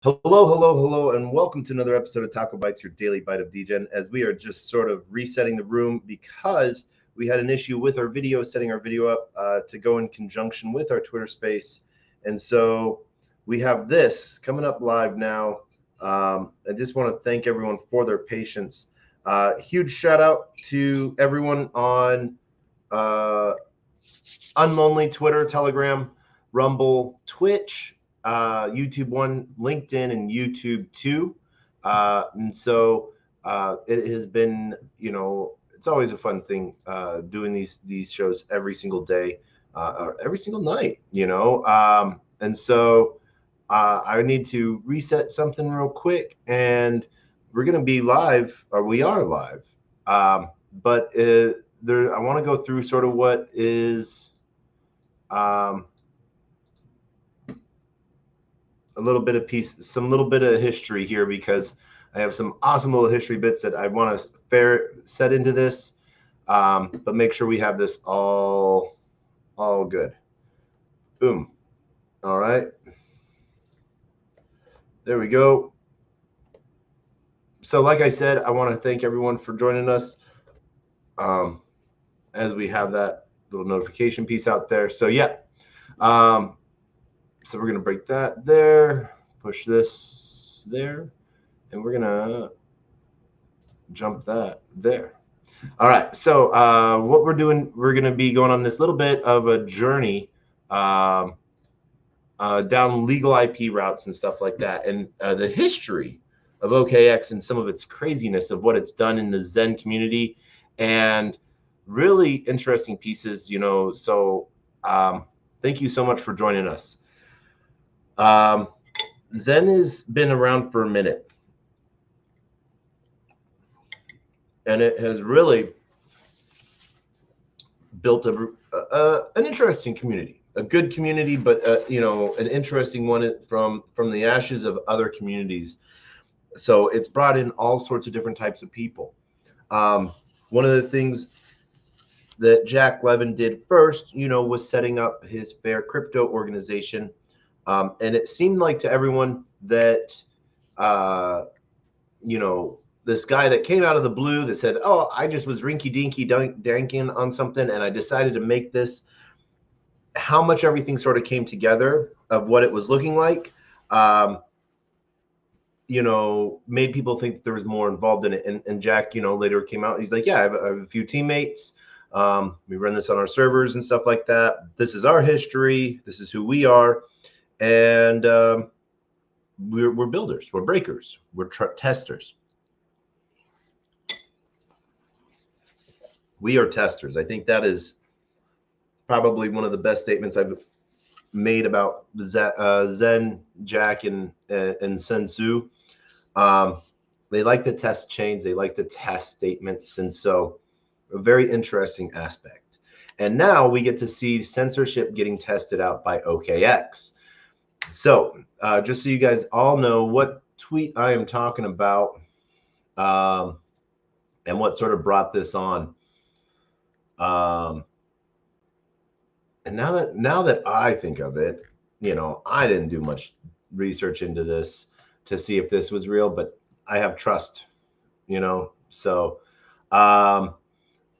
Hello, hello, hello, and welcome to another episode of TacoBytes, your daily bite of degen. As we are just sort of resetting the room because we had an issue with our video, setting our video up to go in conjunction with our Twitter space. And so we have this coming up live now. I just want to thank everyone for their patience. Huge shout out to everyone on Unlonely, Twitter, Telegram, Rumble, Twitch, YouTube 1, LinkedIn, and YouTube 2. And so it has been, it's always a fun thing doing these shows every single day, or every single night, and so I need to reset something real quick, and we're going to be live, or we are live. But I want to go through sort of what is a little bit of history here, because I have some awesome little history bits that I want to set into this, but make sure we have this all good. Boom. All right. There we go. So like I said, I want to thank everyone for joining us as we have that little notification piece out there. So yeah. So we're going to break that there, push this there, and we're going to jump that there. All right. So what we're doing, we're going to be going on this little bit of a journey down legal IP routes and stuff like that, and the history of OKX and some of its craziness of what it's done in the Zen community, and really interesting pieces, So thank you so much for joining us. Zen has been around for a minute, and it has really built an interesting community, a good community, but an interesting one from the ashes of other communities. So it's brought in all sorts of different types of people. One of the things that Jack Levin did first, was setting up his Fair Crypto organization. And it seemed like to everyone that, this guy that came out of the blue that said, oh, I just was rinky-dinky danking on something, and I decided to make this, how much everything sort of came together of what it was looking like, made people think that there was more involved in it. And Jack, later came out, he's like, yeah, I have a few teammates. We run this on our servers and stuff like that. This is our history. This is who we are. And we're builders, we're breakers, we're testers. We are testers. I think that is probably one of the best statements I've made about Zen, Jack, and Sensu. They like to test chains. They like to test statements. And so a very interesting aspect. And now we get to see censorship getting tested out by OKX. So just so you guys all know what tweet I am talking about, and what sort of brought this on. And now that I think of it, I didn't do much research into this to see if this was real, but I have trust, So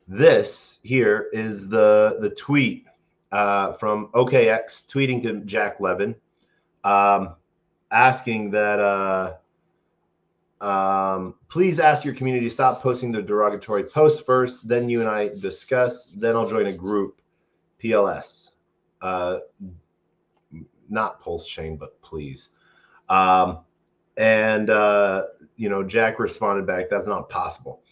this here is the tweet from OKX tweeting to Jack Levin, asking that please ask your community to stop posting the derogatory post first, then you and I discuss, then I'll join a group, PLS, not Pulse Chain, but please. Jack responded back, that's not possible.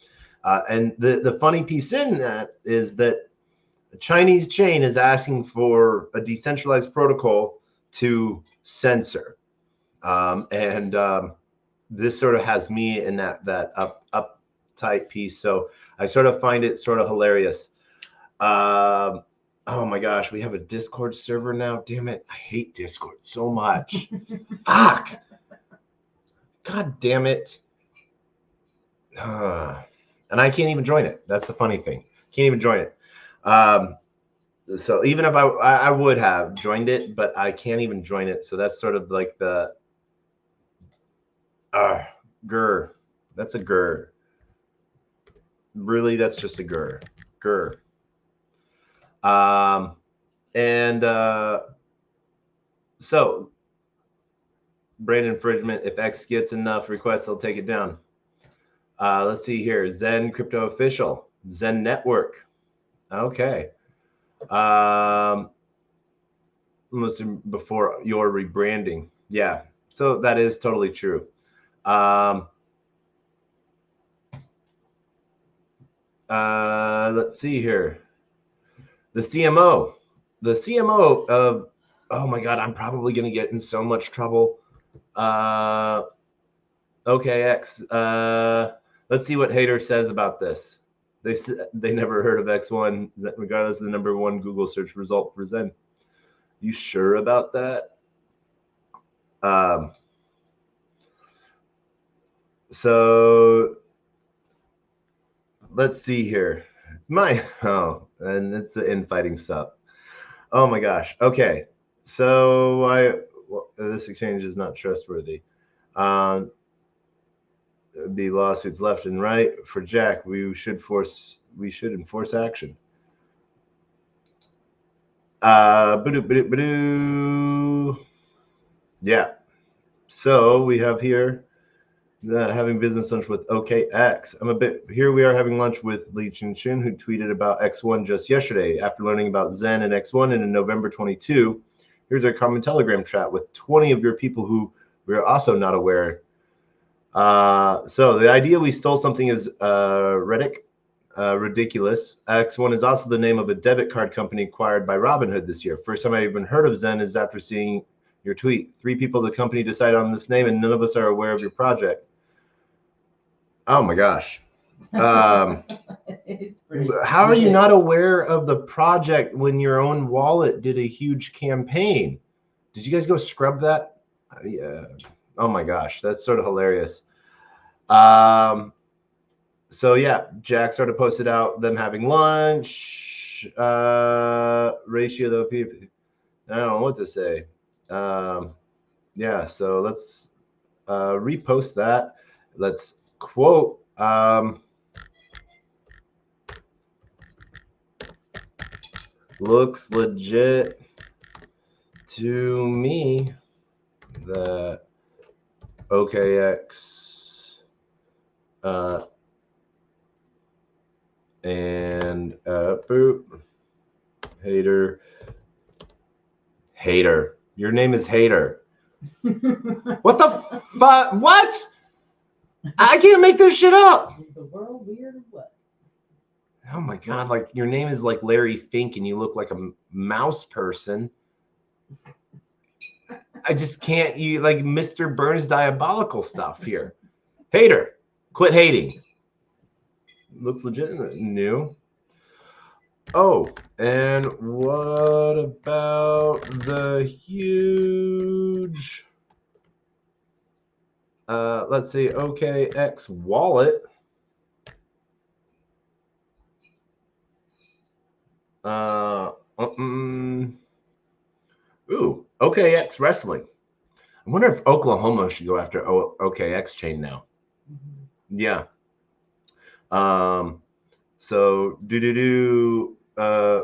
And the funny piece in that is that a Chinese chain is asking for a decentralized protocol to censor. This sort of has me in that uptight piece. So I sort of find it sort of hilarious. Oh my gosh, we have a Discord server now. Damn it. I hate Discord so much. Fuck. God damn it. And I can't even join it. That's the funny thing. Can't even join it. So even if I would have joined it, but I can't even join it. So that's sort of like the Grr. That's a grr. Really, that's just a grr. Grr. And so brand infringement. If X gets enough requests, they'll take it down. Let's see here. Zen Crypto Official. Zen Network. Okay. Before your rebranding. Yeah. So that is totally true. Let's see here. The CMO of, oh my God, I'm probably going to get in so much trouble. OKX. Let's see what Hater says about this. They never heard of X1, regardless of the number one Google search result for Zen. You sure about that? So let's see here. It's and it's the infighting stuff. Oh my gosh. Okay. So this exchange is not trustworthy. There'd be lawsuits left and right for Jack. We should enforce action. Yeah. So we have here having business lunch with OKX. Here we are having lunch with Li Chun, who tweeted about X1 just yesterday. After learning about Zen and X1 and in November 22, here's our common Telegram chat with 20 of your people who we are also not aware. So the idea we stole something is ridiculous. X1 is also the name of a debit card company acquired by Robinhood this year. First time I even heard of Zen is after seeing your tweet. 3 people of the company decided on this name, and none of us are aware of your project. Oh my gosh. How are you not aware of the project when your own wallet did a huge campaign? Did you guys go scrub that? Yeah. Oh my gosh, that's sort of hilarious. So yeah, Jack sort of posted out them having lunch. Ratio though, people. I don't know what to say. Yeah, so let's repost that. Let's quote. Looks legit to me that OKX and Hater. Your name is Hater. What the fuck? What? I can't make this shit up. Is the world weird or what? Oh my God, like your name is like Larry Fink and you look like a mouse person. I just can't, you like Mr. Burns diabolical stuff here. Hater, quit hating. Looks legitimate. New. Oh, and what about the huge, let's see, OKX wallet. Ooh, OKX wrestling. I wonder if Oklahoma should go after OKX chain now. Mm-hmm. Yeah. So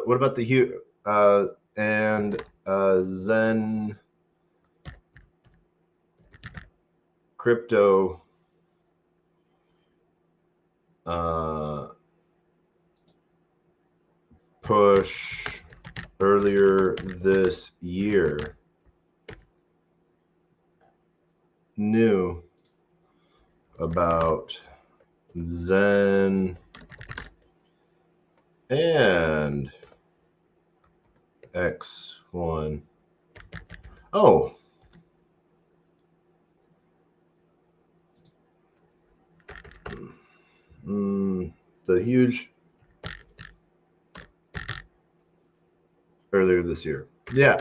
what about the Zen crypto push earlier this year? New about Zen and X1. Oh. The huge earlier this year. Yeah.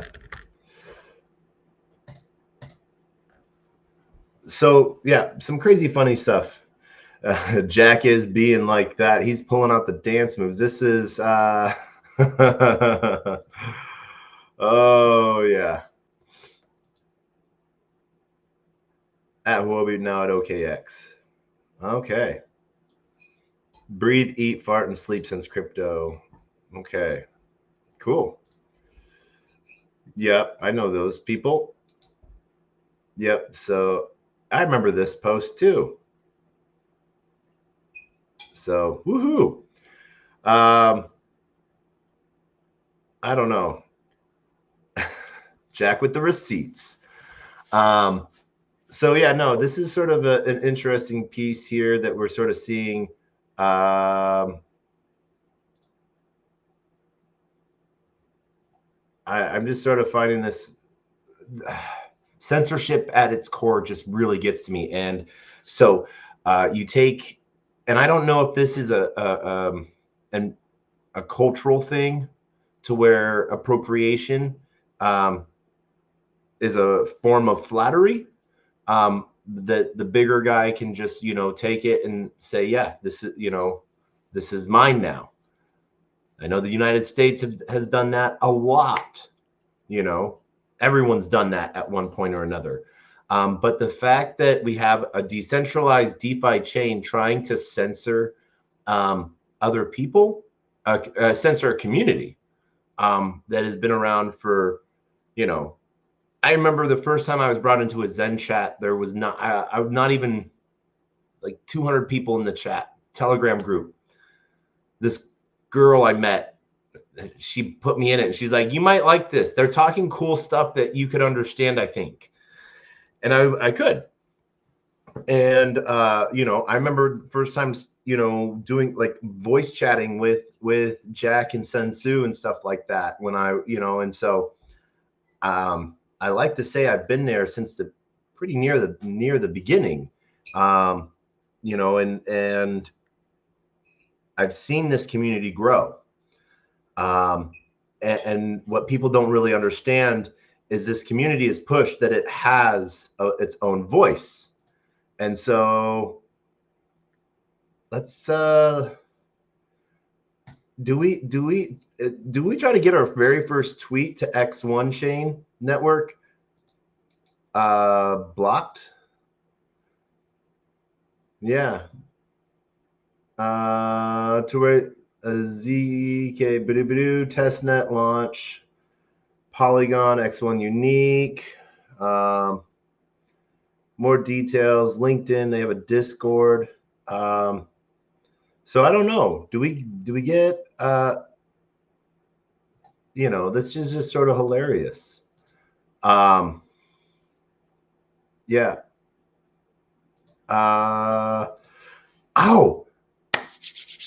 So yeah, some crazy funny stuff. Jack is being like that. He's pulling out the dance moves. This is oh yeah. At Huobi, now at OKX. Okay. Breathe, eat, fart, and sleep since crypto. Okay. Cool. Yep, I know those people. Yep. So I remember this post too. So woohoo. I don't know. Jack with the receipts. So yeah, no, this is sort of an interesting piece here that we're sort of seeing. I'm just sort of finding this censorship at its core just really gets to me. And so you take, and I don't know if this is a cultural thing to where appropriation is a form of flattery. That the bigger guy can just, take it and say, yeah, this is, this is mine now. I know the United States has done that a lot. Everyone's done that at one point or another. But the fact that we have a decentralized DeFi chain trying to censor other people, censor a community that has been around for, I remember the first time I was brought into a Zen chat, there was not even like 200 people in the chat, Telegram group. This girl I met, she put me in it. And she's like, you might like this. They're talking cool stuff that you could understand, I think. And I could. And, I remember first time, doing like voice chatting with Jack and Sensu and stuff like that when and so, I like to say I've been there since the pretty near the beginning, and I've seen this community grow. And what people don't really understand is this community is pushed that it has its own voice. And so let's do we try to get our very first tweet to X1 chain network blocked? Yeah. To where ZK testnet launch, Polygon X1 unique. More details. LinkedIn, they have a Discord. So I don't know. Do we get this is just sort of hilarious. Yeah. Oh,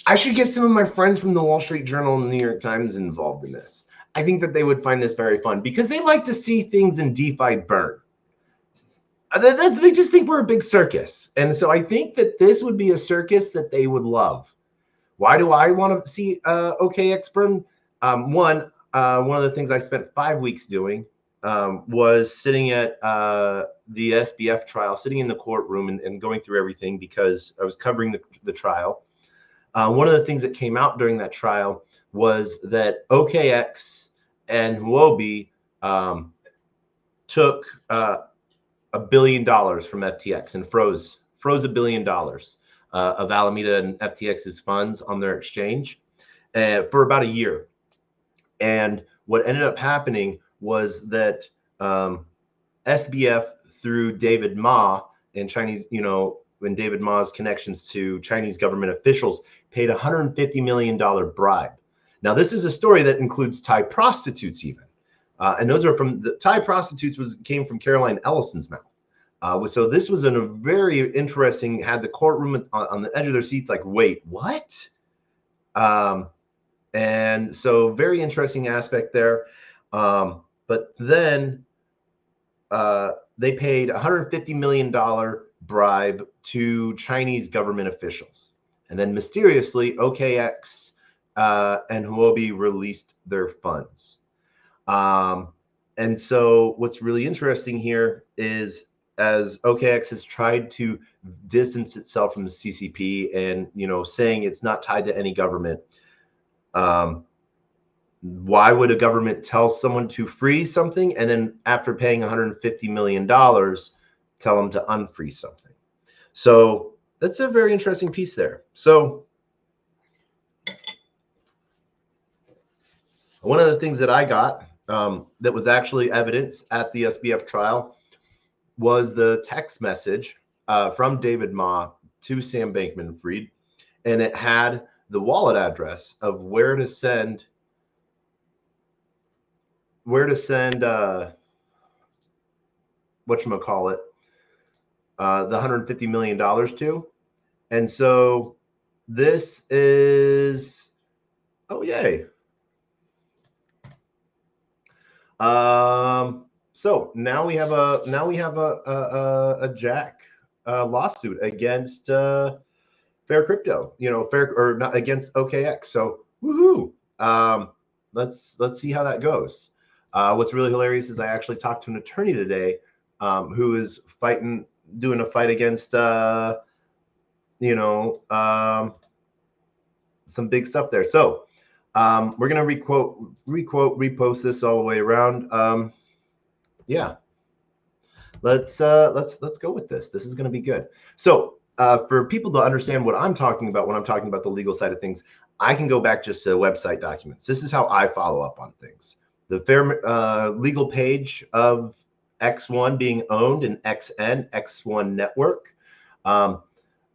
I should get some of my friends from the Wall Street Journal and the New York Times involved in this. I think that they would find this very fun because they like to see things in DeFi burn. They just think we're a big circus. And so I think that this would be a circus that they would love. Why do I want to see OKX burn? One of the things I spent 5 weeks doing was sitting at the SBF trial, sitting in the courtroom and going through everything because I was covering the trial. One of the things that came out during that trial was that OKX and Huobi took $1 billion from FTX and froze $1 billion of Alameda and FTX's funds on their exchange for about a year. And what ended up happening was that SBF, through David Ma and Chinese, when David Ma's connections to Chinese government officials, paid $150 million bribe. Now, this is a story that includes Thai prostitutes even. And those are from the Thai prostitutes came from Caroline Ellison's mouth. So this was a very interesting, had the courtroom on the edge of their seats like, wait, what? And so very interesting aspect there. But then they paid $150 million bribe to Chinese government officials. And then mysteriously, OKX and Huobi released their funds. And so what's really interesting here is as OKX has tried to distance itself from the CCP and, saying it's not tied to any government, why would a government tell someone to freeze something and then after paying $150 million, tell them to unfreeze something. So that's a very interesting piece there. So one of the things that I got that was actually evidence at the SBF trial was the text message from David Ma to Sam Bankman-Fried, and it had the wallet address of where to send whatchamacallit, the $150 million to. And so this is, oh yay. So now we have a Jack lawsuit against Fair Crypto, fair or not against OKX. So woohoo! Let's see how that goes. What's really hilarious is I actually talked to an attorney today who is doing a fight against some big stuff there. So we're gonna repost this all the way around. Yeah, let's go with this. This is gonna be good. So for people to understand what I'm talking about when I'm talking about the legal side of things, I can go back just to website documents. This is how I follow up on things. The fair legal page of X1 being owned in XN, X1 Network.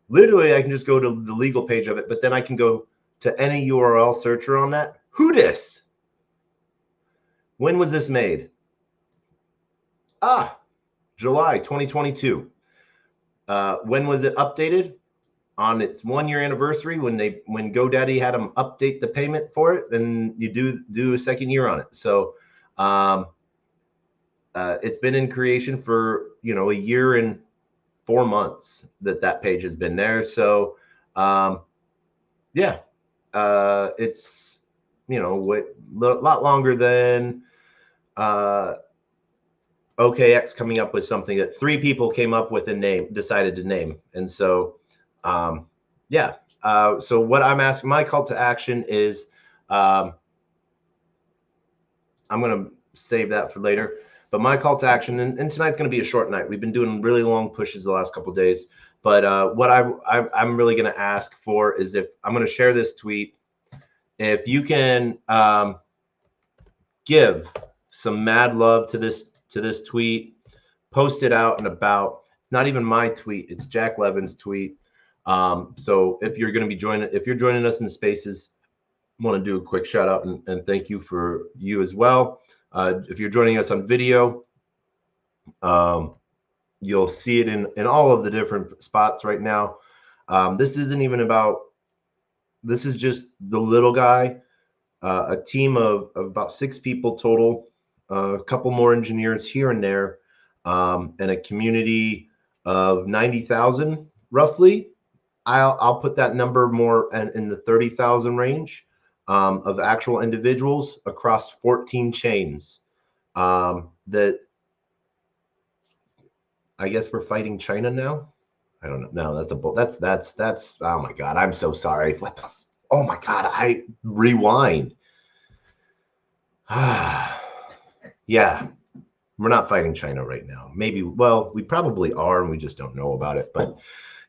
Literally, I can just go to the legal page of it, but then I can go to any URL searcher on that. Who dis? When was this made? July 2022. When was it updated? On its 1-year anniversary, when GoDaddy had them update the payment for it, then you do a second year on it. So it's been in creation for a year and 4 months that page has been there. So yeah, it's a lot longer than OKX coming up with something that 3 people came up with and decided to name. And so yeah, so what I'm asking, my call to action is I'm going to save that for later, but my call to action, and tonight's going to be a short night. We've been doing really long pushes the last couple of days, but what I'm really going to ask for is, if I'm going to share this tweet, if you can give some mad love to this tweet, post it out and about. It's not even my tweet, it's Jack Levin's tweet. So if you're joining us in the spaces, I want to do a quick shout out and thank you for you as well. If you're joining us on video, you'll see it in all of the different spots right now. This isn't even about, this is just the little guy, a team of about 6 people total, a couple more engineers here and there, and a community of 90,000 roughly. I'll put that number more in the 30,000 range of actual individuals across 14 chains. That I guess we're fighting China now. I don't know. No, that's oh my God, I'm so sorry. What the, oh my God, I rewind. Yeah, we're not fighting China right now. Maybe, well, we probably are, and we just don't know about it. But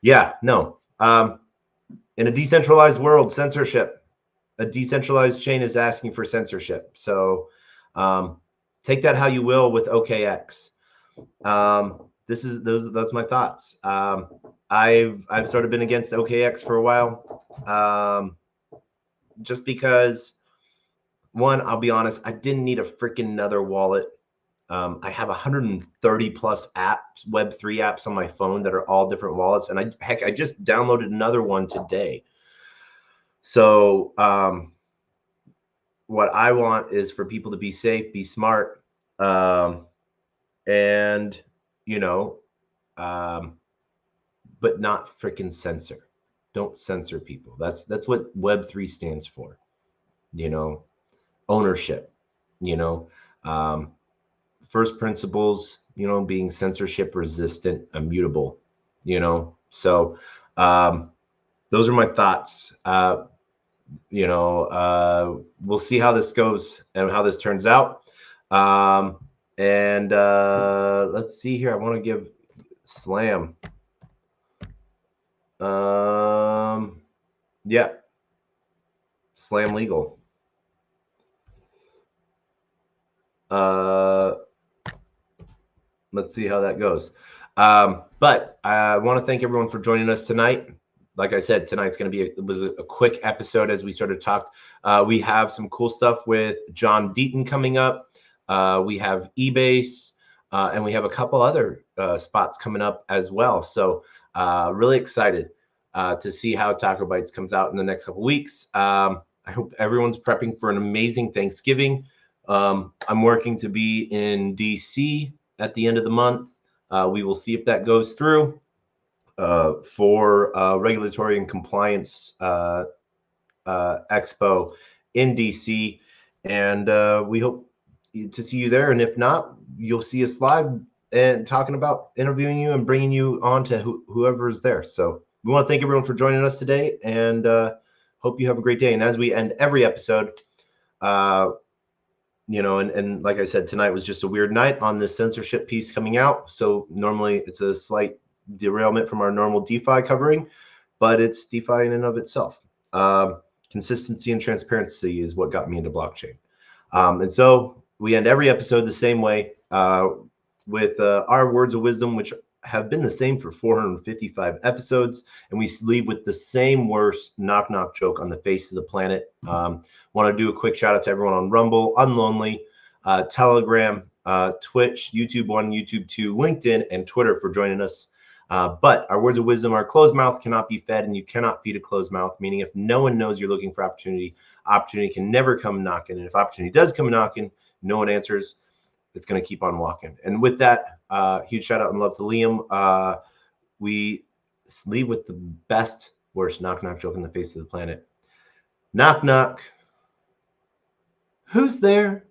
yeah, no. In a decentralized world, censorship, a decentralized chain is asking for censorship. So take that how you will with OKX. That's my thoughts. I've sort of been against OKX for a while, just because, one, I'll be honest, I didn't need a freaking another wallet. I have 130 plus apps, Web3 apps on my phone that are all different wallets. And I just downloaded another one today. So what I want is for people to be safe, be smart, and, but not freaking censor. Don't censor people. That's what Web3 stands for, ownership, first principles, being censorship resistant, immutable, so those are my thoughts. We'll see how this goes and how this turns out. And let's see here. I want to give Slam. Yeah. Slam legal. Let's see how that goes. But I want to thank everyone for joining us tonight. Like I said, tonight's going to be a quick episode as we sort of talked. We have some cool stuff with John Deaton coming up. We have eBase, and we have a couple other spots coming up as well. So really excited to see how TacoBytes comes out in the next couple weeks. I hope everyone's prepping for an amazing Thanksgiving. I'm working to be in DC at the end of the month. We will see if that goes through for regulatory and compliance expo in DC. And we hope to see you there. And if not, you'll see us live and talking about interviewing you and bringing you on to whoever is there. So we want to thank everyone for joining us today, and hope you have a great day. And as we end every episode, you know, and like I said, tonight was just a weird night on this censorship piece coming out. So normally it's a slight derailment from our normal DeFi covering, but it's DeFi in and of itself. Consistency and transparency is what got me into blockchain. And so we end every episode the same way with our words of wisdom, which have been the same for 455 episodes, and we leave with the same worst knock-knock joke on the face of the planet. Want to do a quick shout out to everyone on Rumble, Unlonely, Telegram, Twitch, YouTube 1, YouTube 2, LinkedIn, and Twitter for joining us. But our words of wisdom are: closed mouth cannot be fed, and you cannot feed a closed mouth, meaning if no one knows you're looking for opportunity, opportunity can never come knocking. And if opportunity does come knocking, no one answers, it's going to keep on walking. And with that, huge shout out and love to Liam. We leave with the best, worst knock-knock joke on the face of the planet. Knock, knock. Who's there?